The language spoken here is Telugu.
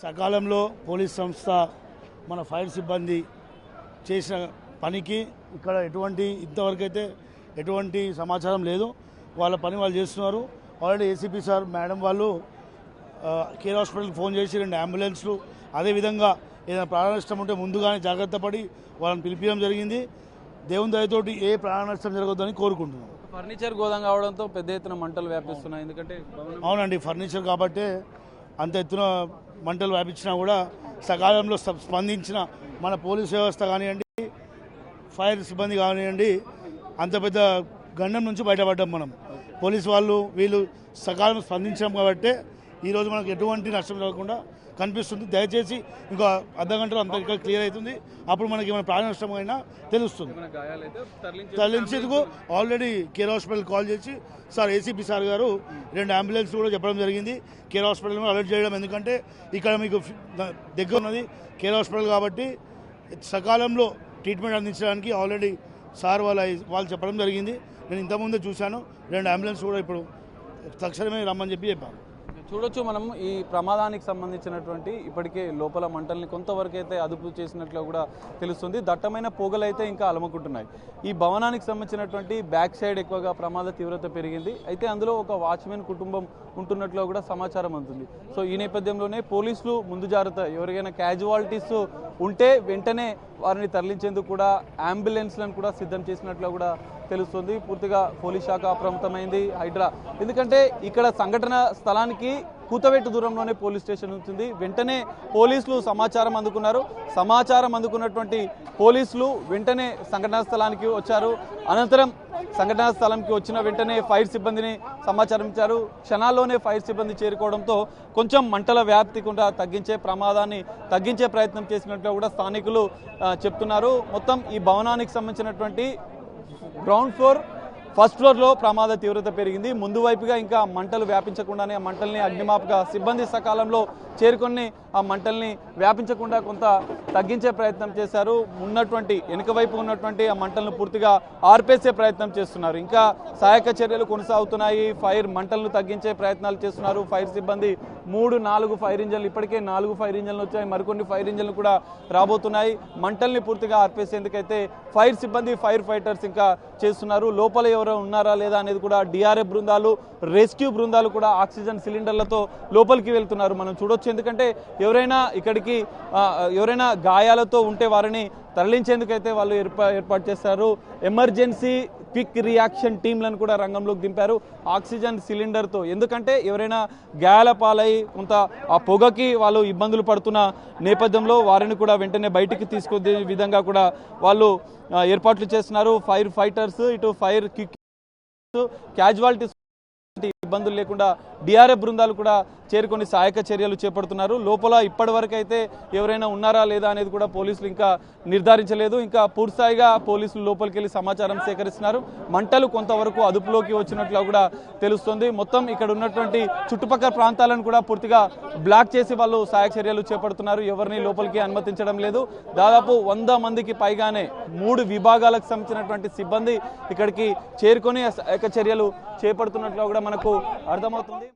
సకాలంలో పోలీస్ సంస్థ మన ఫైర్ సిబ్బంది చేసిన పనికి ఇక్కడ ఇంతవరకు అయితే ఎటువంటి సమాచారం లేదు. వాళ్ళ పని వాళ్ళు చేస్తున్నారు. ఆల్రెడీ ఏసీపీ సార్ మేడం వాళ్ళు కేర్ హాస్పిటల్కి ఫోన్ చేసి 2 అంబులెన్స్లు అదేవిధంగా ఏదైనా ప్రాణ నష్టం ఉంటే ముందుగానే జాగ్రత్త పడి వాళ్ళని పిలిపించడం జరిగింది. దేవుని దయతోటి ఏ ప్రాణ నష్టం జరగొద్దని కోరుకుంటున్నాం. ఫర్నిచర్ గోదాం కావడంతో పెద్ద ఎత్తున మంటలు వ్యాపిస్తున్నాయి. ఎందుకంటే అవునండి, ఫర్నిచర్ కాబట్టి అంత ఎత్తున మంటలు వ్యాపించినా కూడా సకాలంలో స్పందించిన మన పోలీస్ వ్యవస్థ కానివ్వండి, ఫైర్ సిబ్బంది కానివ్వండి, అంత పెద్ద గండం నుంచి బయటపడ్డాం మనం. పోలీసు వాళ్ళు వీళ్ళు సకాలం స్పందించాం కాబట్టి ఈరోజు మనకు ఎటువంటి నష్టం జరగకుండా కనిపిస్తుంది. దయచేసి ఇంకో అర్ధగంటలో అంత ఇక్కడ క్లియర్ అవుతుంది. అప్పుడు మనకి ఏమైనా ప్రాణ నష్టం అయినా తెలుస్తుంది. తరలించేందుకు ఆల్రెడీ కేర్ హాస్పిటల్ కాల్ చేసి సార్ ఏసీపీ సార్ గారు 2 అంబులెన్స్ కూడా చెప్పడం జరిగింది. కేర్ హాస్పిటల్ అలర్ట్ చేయడం, ఎందుకంటే ఇక్కడ మీకు దగ్గర ఉన్నది కేర్ హాస్పిటల్ కాబట్టి సకాలంలో ట్రీట్మెంట్ అందించడానికి ఆల్రెడీ సార్ వాళ్ళు చెప్పడం జరిగింది. నేను ఇంతకుముందే చూశాను. 2 అంబులెన్స్ కూడా ఇప్పుడు తక్షణమే రమ్మని చెప్పాను. చూడొచ్చు మనం ఈ ప్రమాదానికి సంబంధించినటువంటి ఇప్పటికే లోపల మంటల్ని కొంతవరకు అయితే అదుపు చేసినట్లు కూడా తెలుస్తుంది. దట్టమైన పొగలైతే ఇంకా అలముకుంటున్నాయి. ఈ భవనానికి సంబంధించినటువంటి బ్యాక్ సైడ్ ఎక్కువగా ప్రమాద తీవ్రత పెరిగింది. అయితే అందులో ఒక వాచ్మెన్ కుటుంబం ఉంటున్నట్లు కూడా సమాచారం అందుతుంది. సో ఈ నేపథ్యంలోనే పోలీసులు ముందు జాగ్రత్త, ఎవరికైనా క్యాజువాలిటీస్ ఉంటే వెంటనే వారిని తరలించేందుకు కూడా అంబులెన్స్లను కూడా సిద్ధం చేసినట్లు కూడా తెలుస్తుంది. పూర్తిగా పోలీస్ శాఖ అప్రమత్తమైంది, హైడ్రా. ఎందుకంటే ఇక్కడ సంఘటన స్థలానికి కూతవేటు దూరంలోనే పోలీస్ స్టేషన్ ఉంటుంది. వెంటనే పోలీసులు సమాచారం అందుకున్నారు. సమాచారం అందుకున్నటువంటి పోలీసులు వెంటనే సంఘటనా స్థలానికి వచ్చారు. అనంతరం సంఘటనా స్థలంకి వచ్చిన వెంటనే ఫైర్ సిబ్బందిని సమాచారం ఇచ్చారు. క్షణాల్లోనే ఫైర్ సిబ్బంది చేరుకోవడంతో కొంచెం మంటల వ్యాప్తి కూడా ప్రమాదాన్ని తగ్గించే ప్రయత్నం చేసినట్లు కూడా స్థానికులు చెప్తున్నారు. మొత్తం ఈ భవనానికి సంబంధించినటువంటి గ్రౌండ్ ఫ్లోర్, ఫస్ట్ ఫ్లోర్లో ప్రమాద తీవ్రత పెరిగింది. ముందు వైపుగా ఇంకా మంటలు వ్యాపించకుండానే ఆ మంటల్ని అగ్నిమాపక సిబ్బంది సకాలంలో చేరుకొని ఆ మంటల్ని వ్యాపించకుండా కొంత తగ్గించే ప్రయత్నం చేశారు. వెనుక వైపు ఉన్నటువంటి ఆ మంటలను పూర్తిగా ఆర్పేసే ప్రయత్నం చేస్తున్నారు. ఇంకా సహాయక చర్యలు కొనసాగుతున్నాయి. ఫైర్ మంటలను తగ్గించే ప్రయత్నాలు చేస్తున్నారు ఫైర్ సిబ్బంది. 3-4 ఫైర్ ఇంజన్లు, ఇప్పటికే 4 ఫైర్ ఇంజన్లు వచ్చాయి. మరికొన్ని ఫైర్ ఇంజన్లు కూడా రాబోతున్నాయి. మంటల్ని పూర్తిగా ఆర్పేసేందుకైతే ఫైర్ సిబ్బంది, ఫైర్ ఫైటర్స్ ఇంకా చేస్తున్నారు. లోపల ఎవరో ఉన్నారా లేదా అనేది కూడా డిఆర్ఎఫ్ బృందాలు, రెస్క్యూ బృందాలు కూడా ఆక్సిజన్ సిలిండర్లతో లోపలికి వెళ్తున్నారు. మనం చూడొచ్చు. ఎందుకంటే ఎవరైనా గాయాలతో ఉంటే వారిని తరలించేందుకైతే వాళ్ళు ఏర్పాటు చేస్తారు. ఎమర్జెన్సీ క్విక్ రియాక్షన్ టీంలను కూడా రంగంలోకి దింపారు ఆక్సిజన్ సిలిండర్తో. ఎందుకంటే ఎవరైనా గాయాల పాలై కొంత ఆ పొగకి వాళ్ళు ఇబ్బందులు పడుతున్న నేపథ్యంలో వారిని కూడా వెంటనే బయటికి తీసుకొచ్చే విధంగా కూడా వాళ్ళు ఏర్పాట్లు చేస్తున్నారు. ఫైర్ ఫైటర్స్, ఇటు ఫైర్ క్విక్ క్యాజువాలిటీస్ ఇబ్బందులు లేకుండా డిఆర్ఎఫ్ బృందాలు కూడా చేరుకొని సహాయక చర్యలు చేపడుతున్నారు. లోపల ఇప్పటి వరకు అయితే ఎవరైనా ఉన్నారా లేదా అనేది కూడా పోలీసులు ఇంకా నిర్ధారించలేదు. ఇంకా పూర్తిస్థాయిగా పోలీసులు లోపలికి వెళ్ళి సమాచారం సేకరిస్తున్నారు. మంటలు కొంతవరకు అదుపులోకి వచ్చినట్లు కూడా తెలుస్తుంది. మొత్తం ఇక్కడ ఉన్నటువంటి చుట్టుపక్కల ప్రాంతాలను కూడా పూర్తిగా బ్లాక్ చేసి వాళ్ళు సహాయక చర్యలు చేపడుతున్నారు. ఎవరిని లోపలికి అనుమతించడం లేదు. దాదాపు 100 మందికి పైగానే 3 విభాగాలకు సంబంధించినటువంటి సిబ్బంది ఇక్కడికి చేరుకొని సహాయక చర్యలు చేపడుతున్నట్లు కూడా మనకు అర్థమవుతుంది.